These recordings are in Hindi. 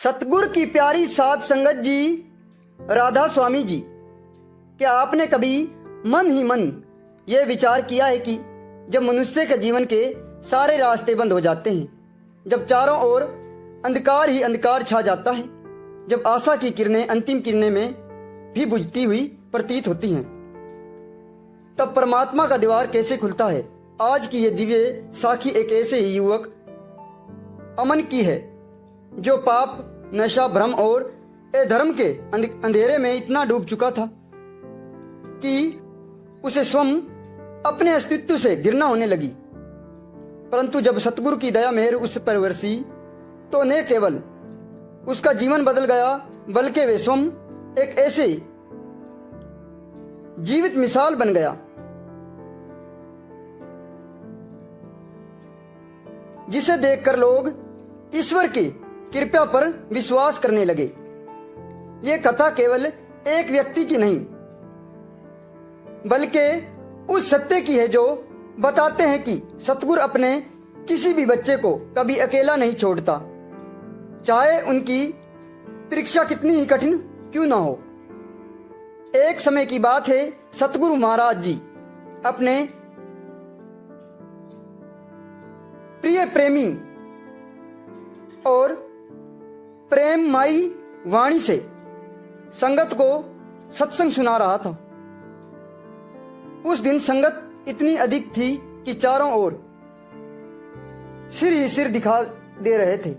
सतगुरु की प्यारी साध संगत जी, राधा स्वामी जी, क्या आपने कभी मन ही मन ये विचार किया है कि जब मनुष्य के जीवन के सारे रास्ते बंद हो जाते हैं, जब चारों ओर अंधकार ही अंधकार छा जाता है, जब आशा की किरणें अंतिम किरणें में भी बुझती हुई प्रतीत होती हैं, तब परमात्मा का द्वार कैसे खुलता है। आज की ये दिव्य साखी एक ऐसे ही युवक अमन की है जो पाप, नशा, भ्रम और अधर्म के अंधेरे में इतना डूब चुका था कि उसे स्वयं अपने अस्तित्व से घृणा होने लगी। परंतु जब सतगुरु की दया मेहर उस पर बरसी तो न केवल उसका जीवन बदल गया, बल्कि वे स्वयं एक ऐसे जीवित मिसाल बन गया जिसे देखकर लोग ईश्वर की कृपा पर विश्वास करने लगे। ये कथा केवल एक व्यक्ति की नहीं, बल्कि उस सत्य की है जो बताते हैं कि सतगुरु अपने किसी भी बच्चे को कभी अकेला नहीं छोड़ता, चाहे उनकी परीक्षा कितनी ही कठिन क्यों ना हो। एक समय की बात है, सतगुरु महाराज जी अपने प्रिय प्रेमी और प्रेममयी वाणी से संगत को सत्संग सुना रहा था। उस दिन संगत इतनी अधिक थी कि चारों ओर सिर ही सिर दिखा दे रहे थे।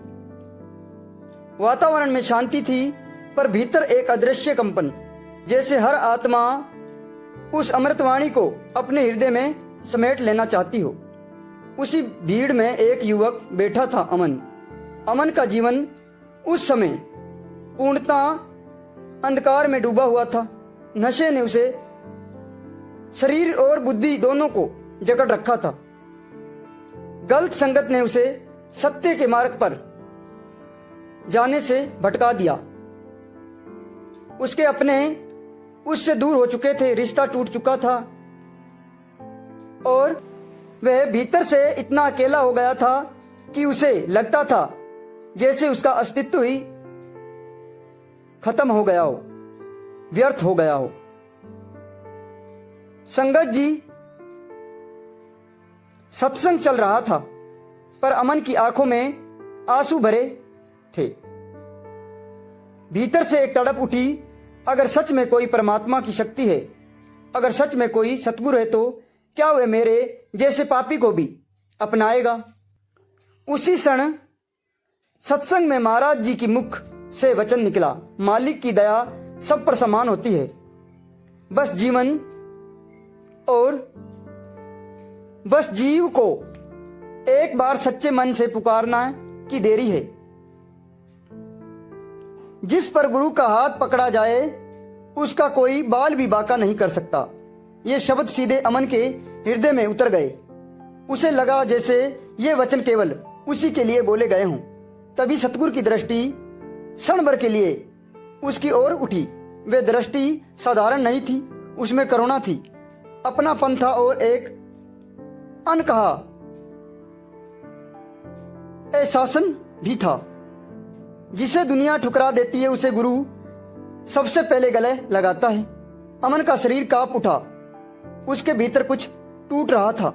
वातावरण में शांति थी, पर भीतर एक अदृश्य कंपन, जैसे हर आत्मा उस अमृतवाणी को अपने हृदय में समेट लेना चाहती हो। उसी भीड़ में एक युवक बैठा था, अमन। अमन का जीवन उस समय पूर्णतः अंधकार में डूबा हुआ था। नशे ने उसे शरीर और बुद्धि दोनों को जकड़ रखा था। गलत संगत ने उसे सत्य के मार्ग पर जाने से भटका दिया। उसके अपने उससे दूर हो चुके थे, रिश्ता टूट चुका था और वह भीतर से इतना अकेला हो गया था कि उसे लगता था जैसे उसका अस्तित्व ही खत्म हो गया हो, व्यर्थ हो गया हो। संगत जी, सत्संग चल रहा था, पर अमन की आंखों में आंसू भरे थे। भीतर से एक तड़प उठी, अगर सच में कोई परमात्मा की शक्ति है, अगर सच में कोई सतगुरु है, तो क्या वह मेरे जैसे पापी को भी अपनाएगा। उसी क्षण सत्संग में महाराज जी की मुख से वचन निकला, मालिक की दया सब पर समान होती है। बस जीव को एक बार सच्चे मन से पुकारना की देरी है। जिस पर गुरु का हाथ पकड़ा जाए उसका कोई बाल भी बांका नहीं कर सकता। ये शब्द सीधे अमन के हृदय में उतर गए। उसे लगा जैसे ये वचन केवल उसी के लिए बोले गए हों। तभी सतगुरु की दृष्टि क्षण भर के लिए उसकी ओर उठी। वे दृष्टि साधारण नहीं थी, उसमें करुणा थी, अपनापन था और एक अनकहा एहसासन भी था। जिसे दुनिया ठुकरा देती है उसे गुरु सबसे पहले गले लगाता है। अमन का शरीर कांप उठा, उसके भीतर कुछ टूट रहा था।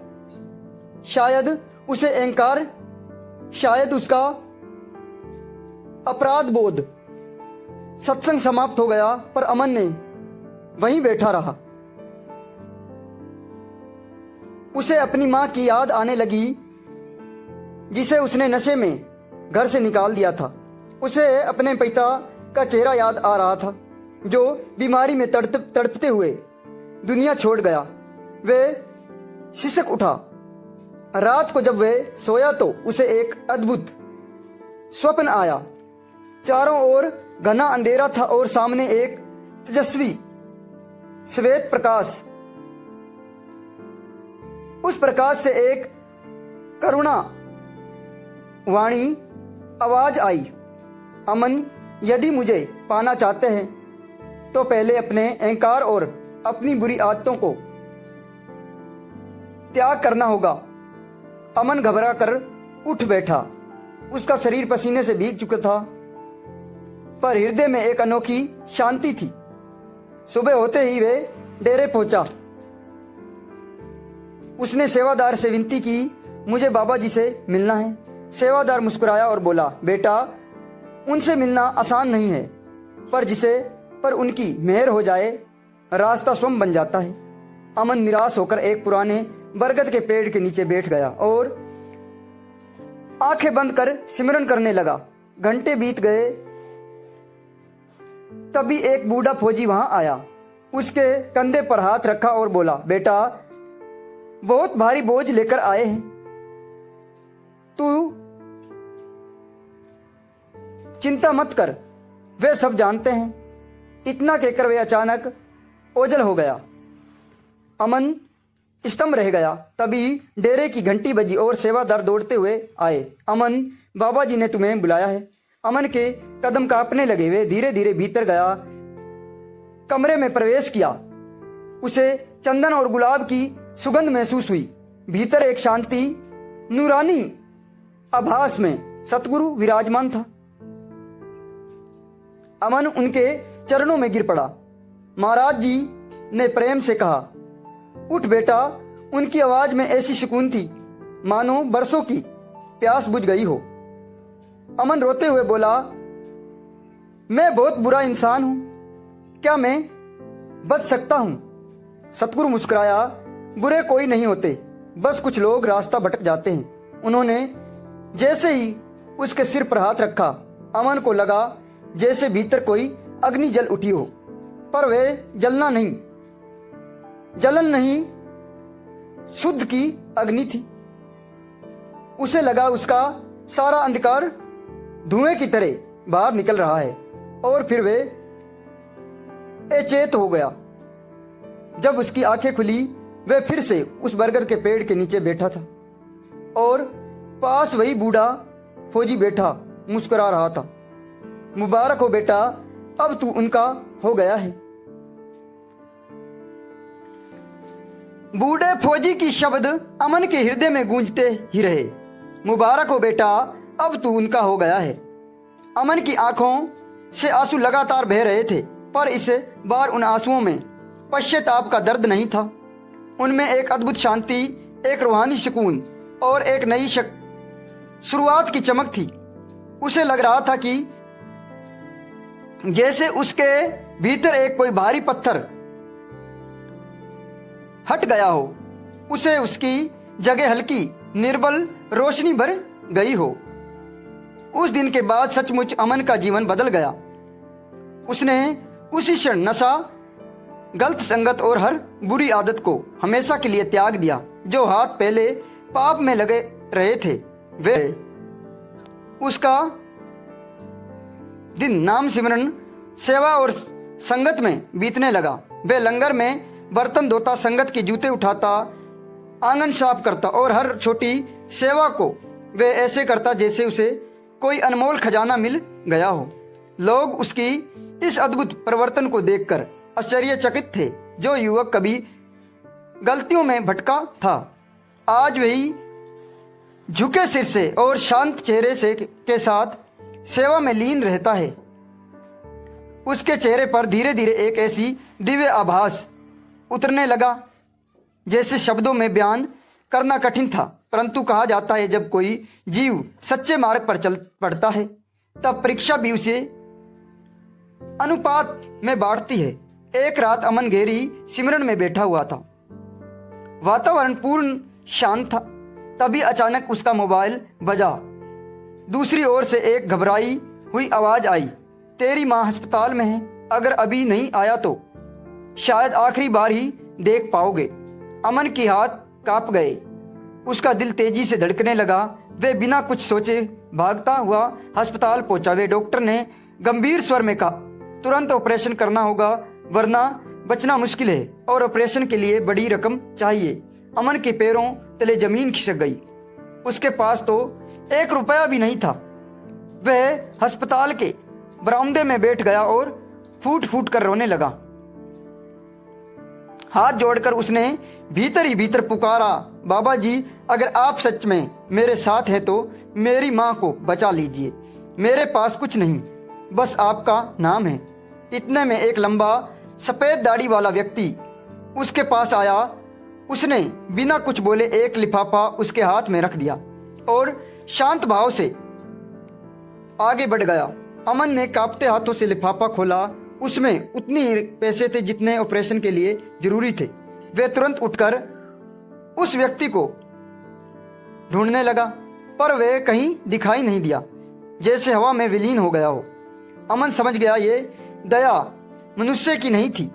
शायद उसे अहंकार, शायद उसका अपराध बोध। सत्संग समाप्त हो गया, पर अमन ने वहीं बैठा रहा। उसे अपनी मां की याद आने लगी, जिसे उसने नशे में घर से निकाल दिया था। उसे अपने पिता का चेहरा याद आ रहा था, जो बीमारी में तड़पते हुए दुनिया छोड़ गया। वह सिसक उठा। रात को जब वह सोया तो उसे एक अद्भुत स्वप्न आया। चारों ओर घना अंधेरा था और सामने एक तेजस्वी श्वेत प्रकाश। उस प्रकाश से एक करुणा वाणी आवाज आई, अमन, यदि मुझे पाना चाहते हैं तो पहले अपने अहंकार और अपनी बुरी आदतों को त्याग करना होगा। अमन घबरा कर उठ बैठा। उसका शरीर पसीने से भीग चुका था। पर हृदय में एक अनोखी शांति थी। सुबह होते ही वे डेरे पहुंचा। उसने सेवादार से विनती की, मुझे बाबा जी से मिलना है। सेवादार मुस्कुराया और बोला, बेटा, उनसे मिलना आसान नहीं है, पर उनकी मेहर हो जाए रास्ता स्वयं बन जाता है। अमन निराश होकर एक पुराने बरगद के पेड़ के नीचे बैठ गया और आंखें बंद कर सिमरन करने लगा। घंटे बीत गए, तभी एक बूढ़ा फौजी वहां आया। उसके कंधे पर हाथ रखा और बोला, बेटा, बहुत भारी बोझ लेकर आए हैं, तू चिंता मत कर, वे सब जानते हैं। इतना कहकर वे अचानक ओझल हो गया। अमन स्तंभ रह गया। तभी डेरे की घंटी बजी और सेवादार दौड़ते हुए आए। अमन, बाबा जी ने तुम्हें बुलाया है। अमन के कदम कांपने लगे। वे धीरे धीरे भीतर गया, कमरे में प्रवेश किया। उसे चंदन और गुलाब की सुगंध महसूस हुई। भीतर एक शांति, नूरानी आभास में सतगुरु विराजमान था। अमन उनके चरणों में गिर पड़ा। महाराज जी ने प्रेम से कहा, उठ बेटा। उनकी आवाज में ऐसी सुकून थी मानो बरसों की प्यास बुझ गई हो। अमन रोते हुए बोला, मैं बहुत बुरा इंसान हूं, क्या मैं बच सकता हूं? सतगुरु मुस्कुराया, बुरे कोई नहीं होते, बस कुछ लोग रास्ता भटक जाते हैं। उन्होंने जैसे ही उसके सिर पर हाथ रखा, अमन को लगा जैसे भीतर कोई अग्नि जल उठी हो, पर वे जलन नहीं, शुद्ध की अग्नि थी। उसे लगा उसका सारा अंधकार धुएं की तरह बाहर निकल रहा है और फिर वे अचेत हो गया। जब उसकी आंखें खुली, वह फिर से उस बरगद के पेड़ के नीचे बैठा था और पास वही बूढ़ा फौजी बैठा मुस्कुरा रहा था। मुबारक हो बेटा, अब तू उनका हो गया है। बूढ़े फौजी की शब्द अमन के हृदय में गूंजते ही रहे। मुबारक हो बेटा, अब तू उनका हो गया है। अमन की आंखों से आंसू लगातार बह रहे थे, पर इस बार उन आंसुओं में पश्चाताप का दर्द नहीं था। उनमें एक अद्भुत शांति, एक रूहानी सुकून और एक नई शुरुआत की चमक थी। उसे लग रहा था कि जैसे उसके भीतर एक कोई भारी पत्थर हट गया हो, उसे उसकी जगह हल्की निर्बल रोशनी भर गई हो। उस दिन के बाद सचमुच अमन का जीवन बदल गया। उसने उसी क्षण नशा, गलत संगत और हर बुरी आदत को हमेशा के लिए त्याग दिया। जो हाथ पहले पाप में लगे रहे थे, वे उसका दिन नाम सिमरन, सेवा और संगत में बीतने लगा। वे लंगर में बर्तन धोता, संगत के जूते उठाता, आंगन साफ करता और हर छोटी सेवा को वे ऐसे करता जैसे उसे कोई अनमोल खजाना मिल गया हो। लोग उसकी इस अद्भुत परिवर्तन को देखकर आश्चर्यचकित थे। जो युवक कभी गलतियों में भटका था, आज वही झुके सिर से और शांत चेहरे से के साथ सेवा में लीन रहता है। उसके चेहरे पर धीरे धीरे एक ऐसी दिव्य आभास उतरने लगा जैसे शब्दों में बयान करना कठिन था। परंतु कहा जाता है, जब कोई जीव सच्चे मार्ग पर चल पड़ता है, तब परीक्षा भी उसे अनुपात में बांटती है। एक रात अमन गहरी सिमरन में बैठा हुआ था। वातावरण पूर्ण शांत था। तभी अचानक उसका मोबाइल बजा। दूसरी ओर से एक घबराई हुई आवाज आई, तेरी माँ अस्पताल में है, अगर अभी नहीं आया तो शायद आखिरी बार ही देख पाओगे। अमन के हाथ कांप गए। उसका दिल तेजी से धड़कने लगा। वे बिना कुछ सोचे भागता हुआ अस्पताल पहुंचा। वे डॉक्टर ने गंभीर स्वर में कहा, तुरंत ऑपरेशन करना होगा, वरना बचना मुश्किल है और ऑपरेशन के लिए बड़ी रकम चाहिए। अमन के पैरों तले जमीन खिसक गई। उसके पास तो 1 रुपया भी नहीं था। वह अस्पताल के बरामदे में बैठ गया और फूट फूट कर रोने लगा। हाथ जोड़कर उसने भीतर ही भीतर पुकारा, बाबा जी, अगर आप सच में मेरे साथ हैं तो मेरी माँ को बचा लीजिए। मेरे पास कुछ नहीं, बस आपका नाम है। इतने में एक लंबा सफ़ेद दाढ़ी वाला व्यक्ति उसके पास आया। उसने बिना कुछ बोले एक लिफाफा उसके हाथ में रख दिया और शांत भाव से आगे बढ़ गया। अमन ने कांपते हाथों से लिफाफा खोला। उसमें उतने ही पैसे थे जितने ऑपरेशन के लिए जरूरी थे। वे तुरंत उठकर उस व्यक्ति को ढूंढने लगा, पर वह कहीं दिखाई नहीं दिया, जैसे हवा में विलीन हो गया हो। अमन समझ गया ये दया मनुष्य की नहीं थी,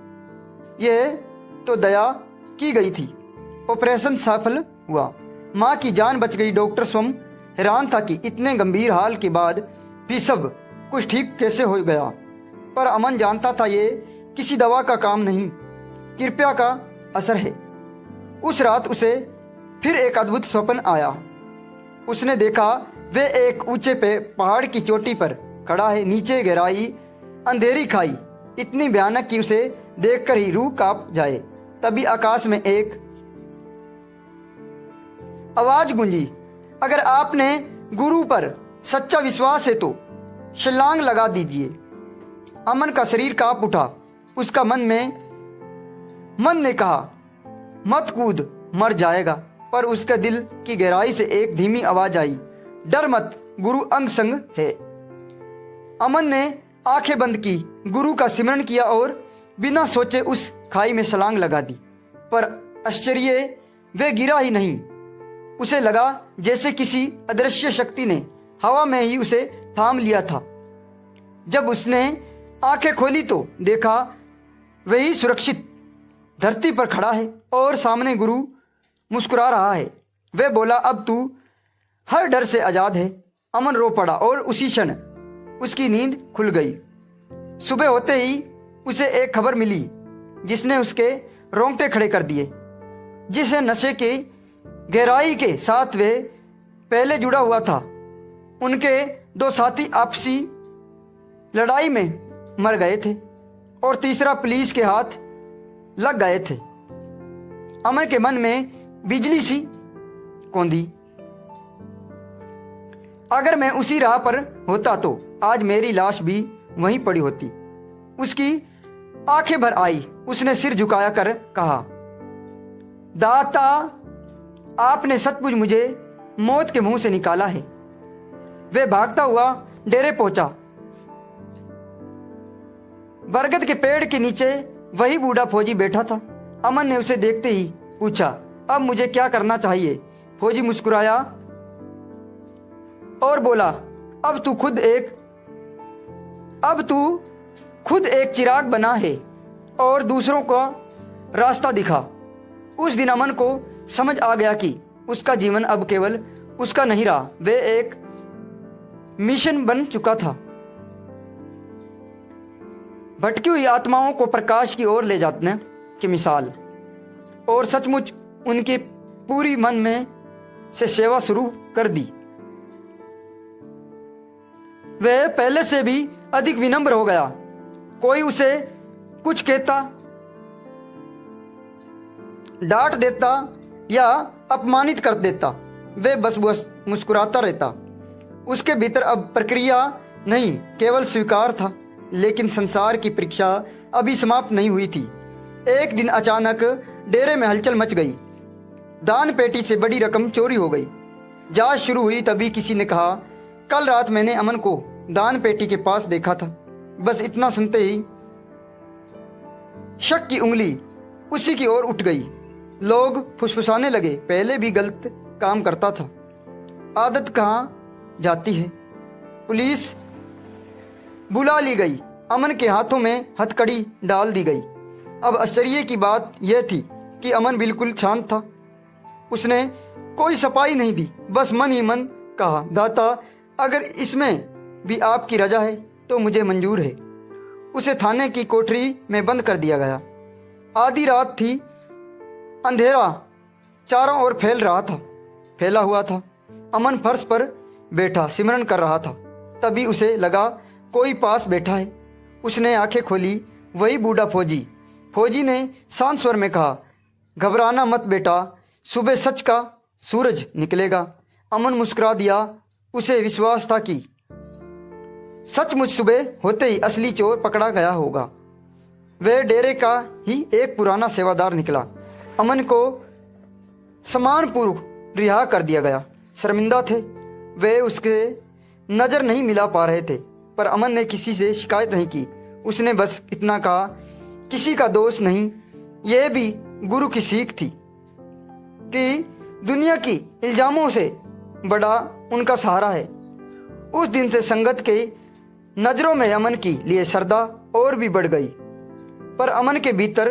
यह तो दया की गई थी। ऑपरेशन सफल हुआ, माँ की जान बच गई। डॉक्टर स्वयं हैरान था कि इतने गंभीर हाल के बाद भी सब कुछ ठीक कैसे हो गया। पर अमन जानता था ये किसी दवा का काम नहीं, कृपया का असर है। उस रात उसे फिर एक अद्भुत स्वप्न आया। उसने देखा वे एक ऊंचे पे पहाड़ की चोटी पर खड़ा है। नीचे गहराई, अंधेरी खाई इतनी भयानक कि उसे देखकर ही रूह कांप जाए। तभी आकाश में एक आवाज गूंजी, अगर आपने गुरु पर सच्चा विश्वास है तो छलांग लगा दीजिए। अमन का शरीर कांप उठा। उसका मन ने कहा, मत कूद, मर जाएगा। पर उसके दिल की गहराई से एक धीमी आवाज आई, डर मत, गुरु अंग संग है। अमन ने आंखें बंद की, गुरु का सिमरन किया और बिना सोचे उस खाई में छलांग लगा दी। पर आश्चर्य, वे गिरा ही नहीं। उसे लगा जैसे किसी अदृश्य शक्ति ने हवा में ही उसे थाम लिया था। जब उसने आंखें खोली तो देखा वही सुरक्षित धरती पर खड़ा है और सामने गुरु मुस्कुरा रहा है। वह बोला, अब तू हर डर से आजाद है। अमन रो पड़ा और उसी क्षण उसकी नींद खुल गई। सुबह होते ही उसे एक खबर मिली जिसने उसके रोंगटे खड़े कर दिए। जिस नशे के गहराई के साथ वे पहले जुड़ा हुआ था, उनके दो साथी आपसी लड़ाई में मर गए थे और तीसरा पुलिस के हाथ लग गए थे। अमन के मन में बिजली सी कौंधी। अगर मैं उसी राह पर होता तो आज मेरी लाश भी वहीं पड़ी होती। उसकी आंखें भर आई। उसने सिर झुकाया कर कहा, दाता, आपने सचमुच मुझे मौत के मुंह से निकाला है। वह भागता हुआ डेरे पहुंचा। बरगद के पेड़ के नीचे वही बूढ़ा फौजी बैठा था। अमन ने उसे देखते ही पूछा, अब मुझे क्या करना चाहिए? फौजी मुस्कुराया और बोला, अब तू खुद एक चिराग बना है और दूसरों का रास्ता दिखा। उस दिन अमन को समझ आ गया कि उसका जीवन अब केवल उसका नहीं रहा, वे एक मिशन बन चुका था। भटकी हुई आत्माओं को प्रकाश की ओर ले जाने की मिसाल। और सचमुच उनके पूरी मन में से सेवा शुरू कर दी। वह पहले से भी अधिक विनम्र हो गया। कोई उसे कुछ कहता, डांट देता या अपमानित कर देता, वे बस मुस्कुराता रहता। उसके भीतर अब प्रक्रिया नहीं, केवल स्वीकार था। लेकिन संसार की परीक्षा अभी समाप्त नहीं हुई थी। एक दिन अचानक डेरे में हलचल मच गई। दान पेटी से बड़ी रकम चोरी हो गई। जांच शुरू हुई तभी किसी ने कहा, कल रात मैंने अमन को दान पेटी के पास देखा था। बस इतना सुनते ही शक की उंगली उसी की ओर उठ गई। लोग फुसफुसाने लगे, पहले भी गलत काम करता था, आदत कहाँ जाती है। पुलिस बुला ली गई। अमन के हाथों में हथकड़ी डाल दी गई। अब आश्चर्य की बात यह थी कि अमन बिल्कुल शांत था। उसने कोई सफाई नहीं दी, बस मन ही मन कहा, दाता, अगर इसमें भी आपकी रजा है तो मुझे मंजूर है। उसे थाने की कोठरी में बंद कर दिया गया। आधी रात थी। अंधेरा चारों ओर फैला हुआ था। अमन फर्श पर बैठा सिमरन कर रहा था। तभी उसे लगा कोई पास बैठा है। उसने आंखें खोली, वही बूढ़ा फौजी। फौजी ने शांत स्वर में कहा, घबराना मत बेटा, सुबह सच का सूरज निकलेगा। अमन मुस्कुरा दिया। उसे विश्वास था कि सचमुच सुबह होते ही असली चोर पकड़ा गया होगा। वह डेरे का ही एक पुराना सेवादार निकला। अमन को सम्मानपूर्वक रिहा कर दिया गया। शर्मिंदा थे वे, उसके नज़र नहीं मिला पा रहे थे, पर अमन ने किसी से शिकायत नहीं की। उसने बस इतना कहा, किसी का दोष नहीं। यह भी गुरु की सीख थी कि दुनिया की इल्जामों से बड़ा उनका सहारा है। उस दिन से संगत के नज़रों में अमन की लिए श्रद्धा और भी बढ़ गई, पर अमन के भीतर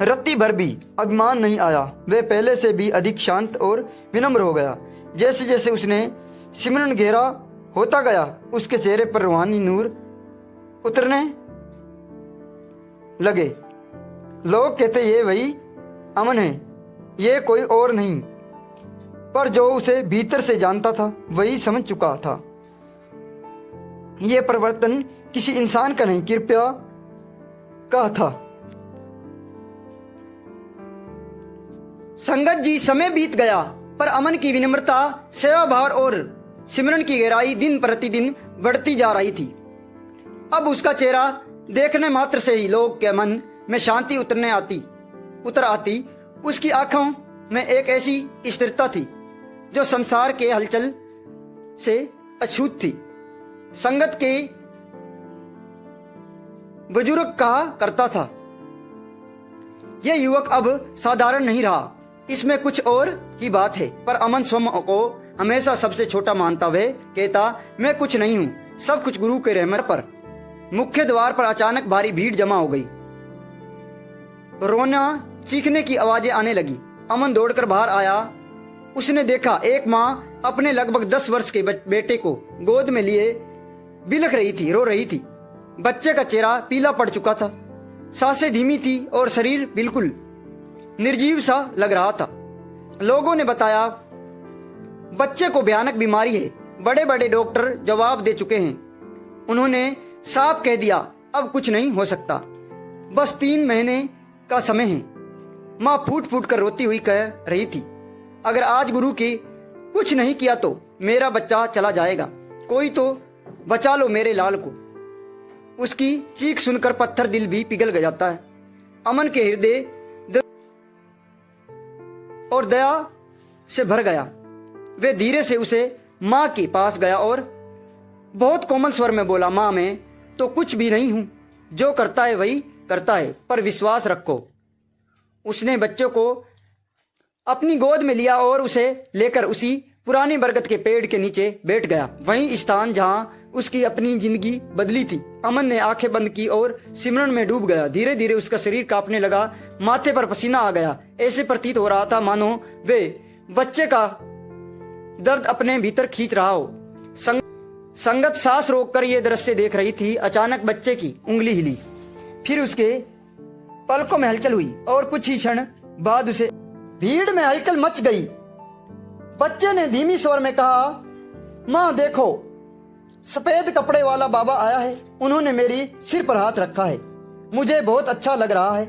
रत्ती भर भी अभिमान नहीं आया। वह पहले से भी अधिक शांत और विनम्र हो गया। जैसे जैसे उसने सिमरन गहरा होता गया, उसके चेहरे पर रूहानी नूर उतरने लगे। लोग कहते ये वही अमन है, ये कोई और नहीं। पर जो उसे भीतर से जानता था वही समझ चुका था, यह परिवर्तन किसी इंसान का नहीं, कृपया का था। संगत जी, समय बीत गया, पर अमन की विनम्रता, सेवा भाव और सिमरन की गहराई दिन प्रतिदिन बढ़ती जा रही थी। अब उसका चेहरा देखने मात्र से ही लोग के मन में शांति उतर आती। उसकी आंखों में एक ऐसी स्थिरता थी जो संसार के हलचल से अछूत थी। संगत के बुजुर्ग कहा करता था, यह युवक अब साधारण नहीं रहा, इसमें कुछ और ही बात है। पर अमन स्वयं को हमेशा सबसे छोटा मानता। वह कहता, मैं कुछ नहीं हूं, सब कुछ गुरु के रहमत पर। मुख्य द्वार पर अचानक भारी भीड़ जमा हो गई। रोना, चीखने की आवाजें आने लगी। अमन दौड़कर बाहर आया। उसने देखा एक माँ अपने लगभग 10 वर्ष के बेटे को गोद में लिए बिलख रही थी, रो रही थी। बच्चे का चेहरा पीला पड़ चुका था, सांसें धीमी थी और शरीर बिल्कुल निर्जीव सा लग रहा था। लोगों ने बताया, बच्चे को भयानक बीमारी है। बड़े बड़े डॉक्टर जवाब दे चुके हैं। उन्होंने साफ कह दिया, अब कुछ नहीं हो सकता, बस 3 महीने का समय है। माँ फूट फूट कर रोती हुई कह रही थी, अगर आज गुरु की कुछ नहीं किया तो मेरा बच्चा चला जाएगा। कोई तो बचा लो मेरे लाल को। उसकी चीख सुनकर पत्थर दिल भी पिघल जाता है। अमन के हृदय और दया से भर गया। वे धीरे से उसे माँ के पास गया और बहुत कोमल स्वर में बोला, माँ मैं तो कुछ भी नहीं हूं, जो करता है वही करता है, पर विश्वास रखो। उसने बच्चों को अपनी गोद में लिया और उसे लेकर उसी पुरानी बरगद के पेड़ के नीचे बैठ गया, वही स्थान जहां उसकी अपनी जिंदगी बदली थी। अमन ने आंखें बंद की और सिमरन में डूब गया। धीरे धीरे उसका शरीर कांपने लगा, माथे पर पसीना आ गया। ऐसे प्रतीत हो रहा था मानो वे बच्चे का दर्द अपने भीतर खींच रहा हो। संगत सांस रोककर यह दृश्य देख रही थी। अचानक बच्चे की उंगली हिली, फिर उसके पलकों में हलचल हुई और कुछ ही क्षण बाद उसे भीड़ में हलचल मच गई। बच्चे ने धीमी स्वर में कहा, माँ देखो, सफेद कपड़े वाला बाबा आया है। उन्होंने मेरी सिर पर हाथ रखा है, मुझे बहुत अच्छा लग रहा है।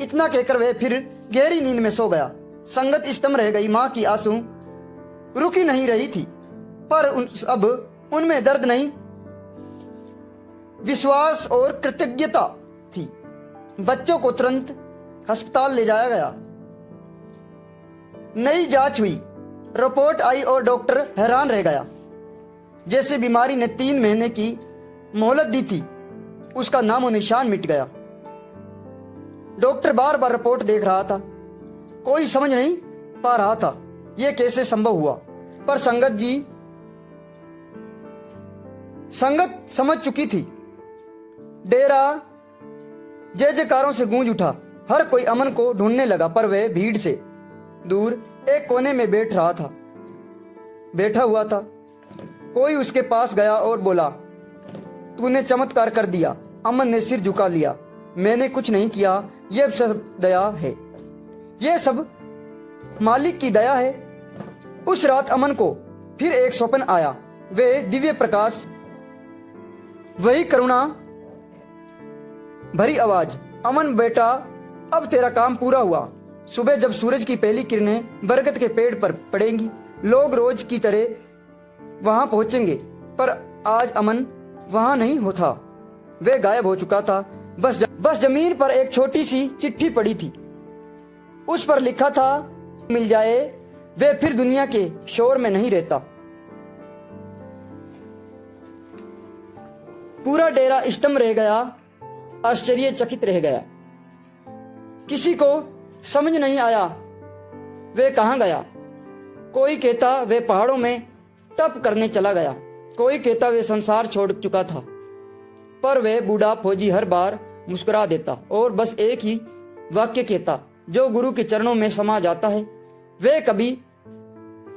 इतना कहकर वह फिर गहरी नींद में सो गया। संगत स्तंभ रह गई। माँ की आंसू रुकी नहीं रही थी, पर अब उनमें दर्द नहीं, विश्वास और कृतज्ञता थी। बच्चों को तुरंत अस्पताल ले जाया गया। नई जांच हुई, रिपोर्ट आई और डॉक्टर हैरान रह गया। जैसे बीमारी ने 3 महीने की मोहलत दी थी, उसका नामो निशान मिट गया। डॉक्टर बार बार रिपोर्ट देख रहा था, कोई समझ नहीं पा रहा था यह कैसे संभव हुआ। पर संगत समझ चुकी थी। डेरा जय जयकारों से गूंज उठा। हर कोई अमन को ढूंढने लगा, पर वह भीड़ से दूर एक कोने में बैठा हुआ था। कोई उसके पास गया और बोला, तूने चमत्कार कर दिया। अमन ने सिर झुका लिया, मैंने कुछ नहीं किया, यह सब दया है, यह सब मालिक की दया है। उस रात अमन को फिर एक स्वप्न आया। वे दिव्य प्रकाश, वही करुणा भरी आवाज, अमन बेटा अब तेरा काम पूरा हुआ। सुबह जब सूरज की पहली किरणें बरगद के पेड़ पर पड़ेंगी, लोग रोज की तरह वहां पहुंचेंगे, पर आज अमन वहां नहीं होता, वे गायब हो चुका था। बस जमीन पर एक छोटी सी चिट्ठी पड़ी थी। उस पर लिखा था, मिल जाए वे फिर दुनिया के शोर में नहीं रहता। पूरा डेरा स्तंभ रह गया, आश्चर्यचकित रह गया। किसी को समझ नहीं आया वे कहां गया। कोई कहता वे पहाड़ों में तप करने चला गया, कोई कहता वे संसार छोड़ चुका था। पर वे बूढ़ा फौजी हर बार मुस्कुरा देता और बस एक ही वाक्य कहता, जो गुरु के चरणों में समा जाता है वे कभी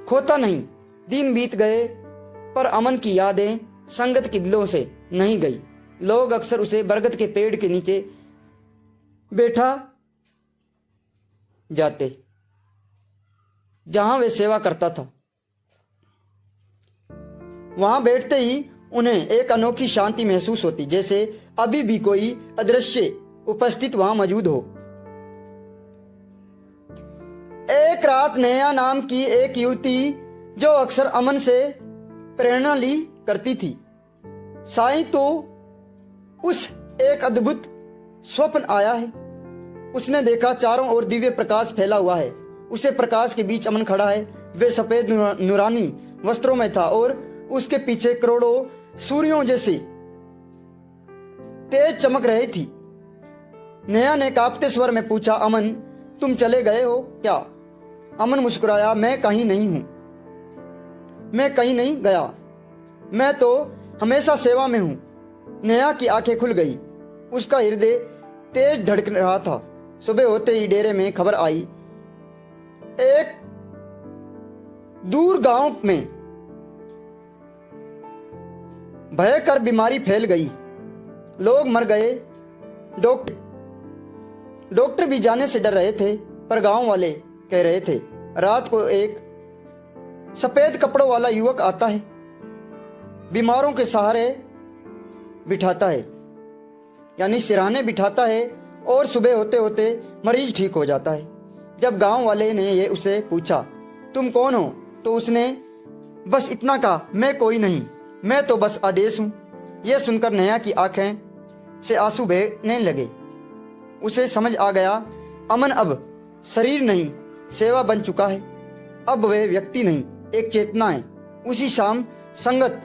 खोता नहीं। दिन बीत गए पर अमन की यादें संगत के दिलों से नहीं गई। लोग अक्सर उसे बरगद के पेड़ के नीचे बैठा जाते जहां वे सेवा करता था। वहां बैठते ही उन्हें एक अनोखी शांति महसूस होती, जैसे अभी भी कोई अदृश्य उपस्थित वहां मौजूद हो। एक रात नेहा नाम की एक युवती जो अक्सर अमन से प्रेरणा ली करती थी, साईं तो उस एक अद्भुत स्वप्न आया है। उसने देखा चारों ओर दिव्य प्रकाश फैला हुआ है, उसे प्रकाश के बीच अमन खड़ा है। वे सफेद नूरानी वस्त्रों में था और उसके पीछे करोड़ों सूर्यों जैसी तेज चमक रही थी। नेहा ने कांपते स्वर में पूछा, अमन तुम चले गए हो क्या? अमन मुस्कुराया, मैं कहीं नहीं हूं, मैं कहीं नहीं गया, मैं तो हमेशा सेवा में हूं। नेहा की आंखें खुल गई, उसका हृदय तेज धड़क रहा था। सुबह होते ही डेरे में खबर आई, एक दूर गांव में भयंकर बीमारी फैल गई, लोग मर गए। डॉक्टर भी जाने से डर रहे थे, पर गांव वाले कह रहे थे। रात को एक सफेद कपड़ों वाला युवक आता है, बीमारों के सहारे बिठाता है, यानी सिरहाने बिठाता है, और सुबह होते होते मरीज ठीक हो जाता है। जब गांव वाले ने ये उसे पूछा, तुम कौन हो, तो उसने बस इतना कहा, मैं कोई नहीं, मैं तो बस आदेश हूं। यह सुनकर नेहा की आंखें से आंसू बहने लगे। उसे समझ आ गया, अमन अब शरीर नहीं सेवा बन चुका है। अब वे व्यक्ति नहीं, एक चेतना है। उसी शाम संगत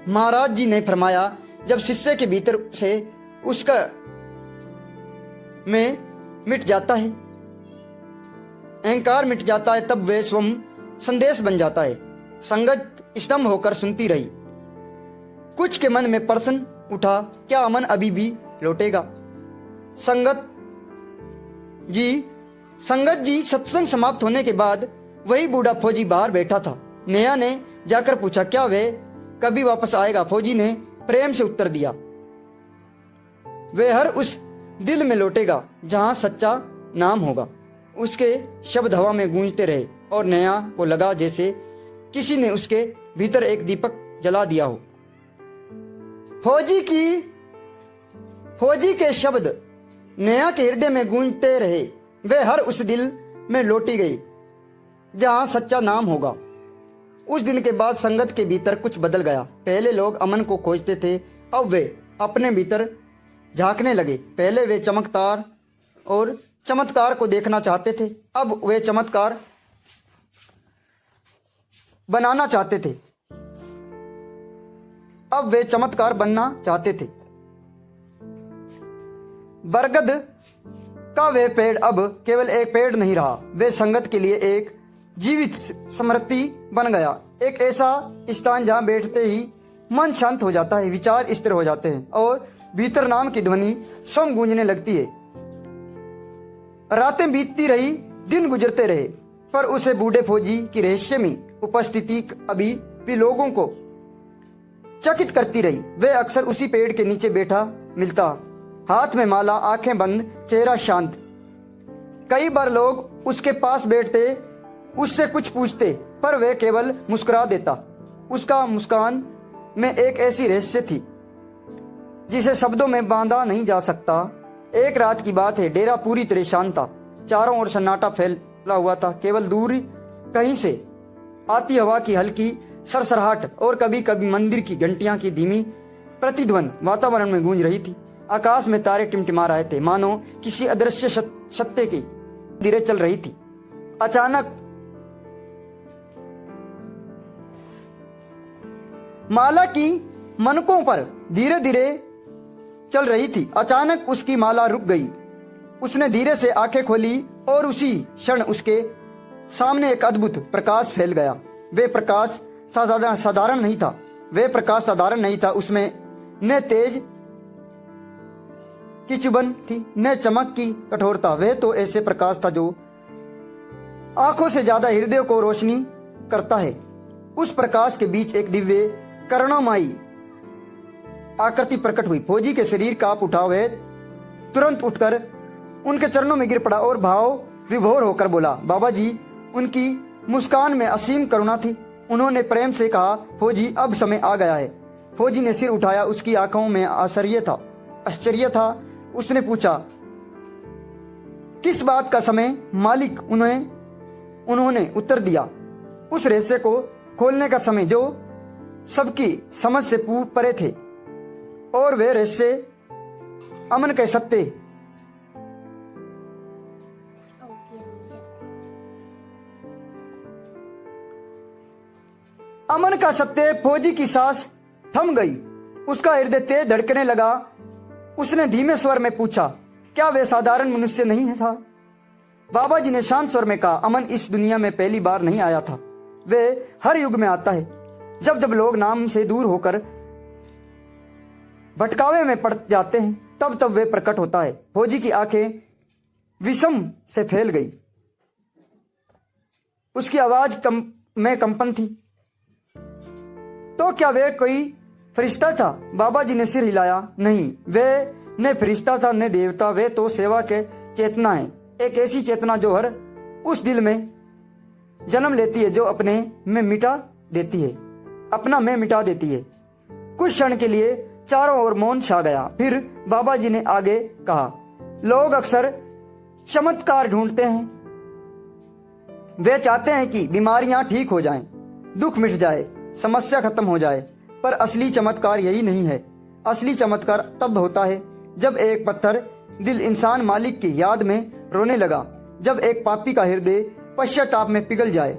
महाराज जी ने फरमाया, जब शिष्य के भीतर से उसका में मिट जाता है, अहंकार मिट जाता है, तब वे स्वयं संदेश बन जाता है। संगत स्तंभ होकर सुनती रही। कुछ के मन में प्रश्न उठा, क्या अमन अभी भी लौटेगा? संगत जी सत्संग समाप्त होने के बाद वही बूढ़ा फौजी बाहर बैठा था। नेहा ने जाकर पूछा, क्या वे कभी वापस आएगा? फौजी ने प्रेम से उत्तर दिया, वे हर उस दिल में लौटेगा जहां सच्चा नाम होगा। उसके शब्द हवा में गूंजते रहे और नेहा को लगा जैसे किसी ने उसके भीतर एक दीपक जला दिया हो। फौजी के शब्द नेहा के हृदय में गूंजते रहे। वे हर उस दिल में लौटी गई जहां सच्चा नाम होगा। उस दिन के बाद संगत के भीतर कुछ बदल गया। पहले लोग अमन को खोजते थे, अब वे अपने भीतर झांकने लगे। पहले वे चमत्कार को देखना चाहते थे, अब वे चमत्कार बनाना चाहते थे। अब वे चमत्कार बनना चाहते थे। बरगद का वे पेड़ अब केवल एक पेड़ नहीं रहा, वे संगत के लिए एक जीवित स्मृति बन गया। एक ऐसा स्थान जहां बैठते ही मन शांत हो जाता है, विचार स्थिर हो जाते हैं और भीतर नाम की ध्वनि स्वयं गूंजने लगती है। रातें बीतती रही, दिन गुजरते रहे, पर उसे बूढ़े फौजी की रहस्यमयी उपस्थिति अभी भी लोगों को चकित करती रही। वे अक्सर उसी पेड़ के नीचे बैठा मिलता, हाथ में माला, आंखें बंद, चेहरा शांत। कई बार लोग उसके पास बैठते, उससे कुछ पूछते, पर वह केवल मुस्कुरा देता। उसका मुस्कान में एक ऐसी रहस्य थी जिसे शब्दों में बांधा नहीं जा सकता। एक रात की बात है, डेरा पूरी तरह शांत था, चारों ओर सन्नाटा फैला हुआ था। केवल दूर कहीं से आती हवा की हल्की सरसराहट और कभी कभी मंदिर की घंटियां की धीमी प्रतिध्वनि वातावरण में गूंज रही थी। आकाश में तारे टिमटिमा रहे थे, मानो किसी अदृश्य सत्य की धीरे चल रही थी। अचानक माला की मनकों पर धीरे धीरे चल रही थी। अचानक उसकी माला रुक गई। उसने धीरे से आंखें खोली और उसी क्षण उसके सामने एक अद्भुत प्रकाश फैल गया। वे प्रकाश साधारण नहीं था। वे प्रकाश साधारण नहीं था। उसमें न तेज की चुभन थी, न चमक की कठोरता। वह तो ऐसे प्रकाश था जो आंखों से ज्यादा हृदय को रोशनी करता है। उस प्रकाश के बीच एक दिव्य करुणामयी आकृति प्रकट हुई। फौजी के शरीर कांप उठा। वह तुरंत उठकर उनके चरणों में गिर पड़ा और भाव विभोर होकर बोला, बाबा जी। उनकी मुस्कान में असीम करुणा थी। उन्होंने प्रेम से कहा, फौजी अब समय आ गया है। फौजी ने सिर उठाया। उसकी आंखों में आश्चर्य था। उसने पूछा, किस बात का समय मालिक? उन्होंने उत्तर दिया, उस रहस्य को खोलने का समय जो सबकी समझ से परे थे। और वे रहस्य अमन के सत्य अमन का सत्य। फौजी की सांस थम गई। उसका हृदय तेज धड़कने लगा। उसने धीमे स्वर में पूछा, क्या वे साधारण मनुष्य नहीं था? बाबा जी ने शांत स्वर में कहा, अमन इस दुनिया में पहली बार नहीं आया था। वे हर युग में आता है। जब जब लोग नाम से दूर होकर भटकावे में पड़ जाते हैं, तब तब वे प्रकट होता है। फौजी की आंखें विषम से फैल गई। उसकी आवाज में कंपन थी। तो क्या वे कोई फरिश्ता था? बाबा जी ने सिर हिलाया। नहीं, वे न फरिश्ता था न देवता। वे तो सेवा के चेतना है। एक ऐसी चेतना जो हर उस दिल में जन्म लेती है जो अपने में मिटा देती है, अपना मैं मिटा देती है। कुछ क्षण के लिए चारों ओर मौन छा गया। फिर बाबा जी ने आगे कहा, लोग अक्सर चमत्कार ढूंढते हैं। वे चाहते हैं कि बीमारियां ठीक हो जाएं, दुख मिट जाए, समस्या खत्म हो जाए। पर असली चमत्कार यही नहीं है। असली चमत्कार तब होता है जब एक पत्थर दिल इंसान मालिक की याद में रोने लगा, जब एक पापी का हृदय पश्चाताप में पिघल जाए,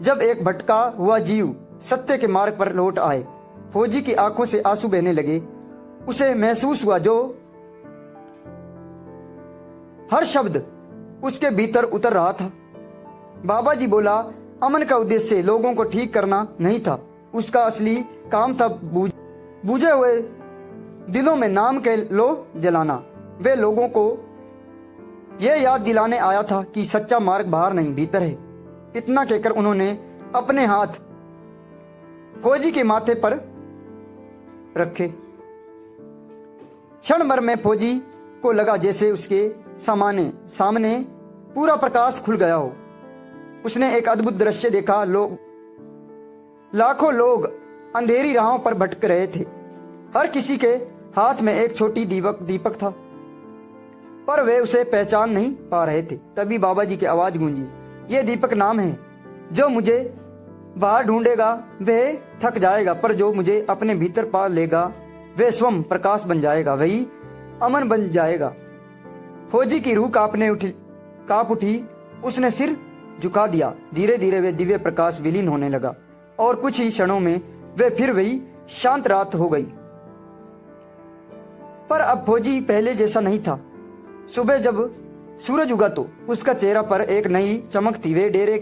जब एक भटका हुआ जीव सत्य के मार्ग पर लौट आए। फौजी की आंखों से आंसू बहने लगे। उसे महसूस हुआ जो हर शब्द उसके भीतर उतर रहा था। बाबा जी बोला, अमन का उद्देश्य लोगों को ठीक करना नहीं था। उसका असली काम था बुझे हुए दिलों में नाम के लो जलाना। वे लोगों को यह याद दिलाने आया था कि सच्चा मार्ग बाहर नहीं भीतर है। इतना कहकर उन्होंने अपने हाथ फौजी के माथे पर रखे। क्षण भर में फौजी को लगा जैसे उसके सामने पूरा प्रकाश खुल गया हो। उसने एक अद्भुत दृश्य देखा। लाखों लोग अंधेरी राहों पर भटक रहे थे। हर किसी के हाथ में एक छोटी दीपक था, पर वे उसे पहचान नहीं पा रहे थे। तभी बाबा जी की आवाज गूंजी, ये दीपक नाम है। जो मुझे बाहर ढूंढेगा वह थक जाएगा, पर जो मुझे अपने भीतर पा लेगा वह स्वयं प्रकाश बन जाएगा, वही अमन बन जाएगा। फौजी की रूह कांप उठी। उसने सिर झुका दिया। धीरे धीरे वे दिव्य प्रकाश विलीन होने लगा और कुछ ही क्षणों में वे फिर वही शांत रात हो गई। पर अब फौजी पहले जैसा नहीं था। सुबह जब सूरज उगा तो उसका चेहरा पर एक नई चमक थी। वे डेरे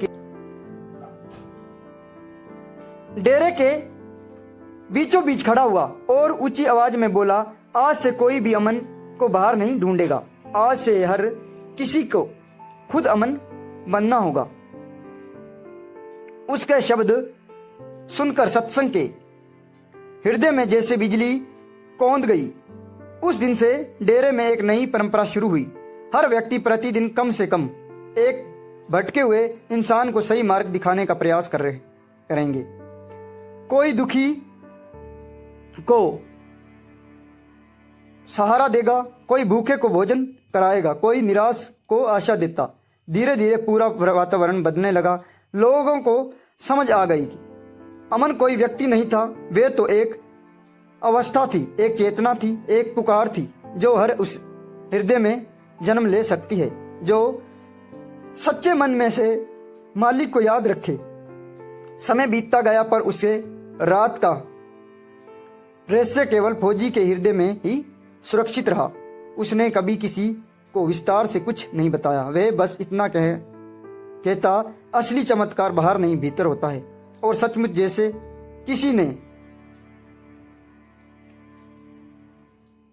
के बीचों बीच खड़ा हुआ और ऊंची आवाज में बोला, आज से कोई भी अमन को बाहर नहीं ढूंढेगा। आज से हर किसी को खुद अमन बनना होगा। उसके शब्द सुनकर सत्संग के हृदय में जैसे बिजली कौंध गई। उस दिन से डेरे में एक नई परंपरा शुरू हुई। हर व्यक्ति प्रतिदिन कम से कम एक भटके हुए इंसान को सही मार्ग दिखाने का प्रयास करेंगे। कोई दुखी को सहारा देगा, कोई भूखे को भोजन कराएगा, कोई निराश को आशा देता। धीरे धीरे पूरा वातावरण बदलने लगा। लोगों को समझ आ गई कि अमन कोई व्यक्ति नहीं था, वे तो एक अवस्था थी, एक चेतना थी, एक पुकार थी जो हर उस हृदय में जन्म ले सकती है जो सच्चे मन में से मालिक को याद रखे। समय बीतता गया पर उसके रात का रहस्य केवल फौजी के हृदय में ही सुरक्षित रहा। उसने कभी किसी को विस्तार से कुछ नहीं बताया। वह बस इतना कहता, असली चमत्कार बाहर नहीं भीतर होता है। और सचमुच जैसे किसी ने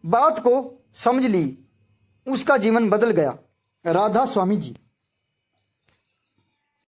बात को समझ ली, उसका जीवन बदल गया। राधा स्वामी जी।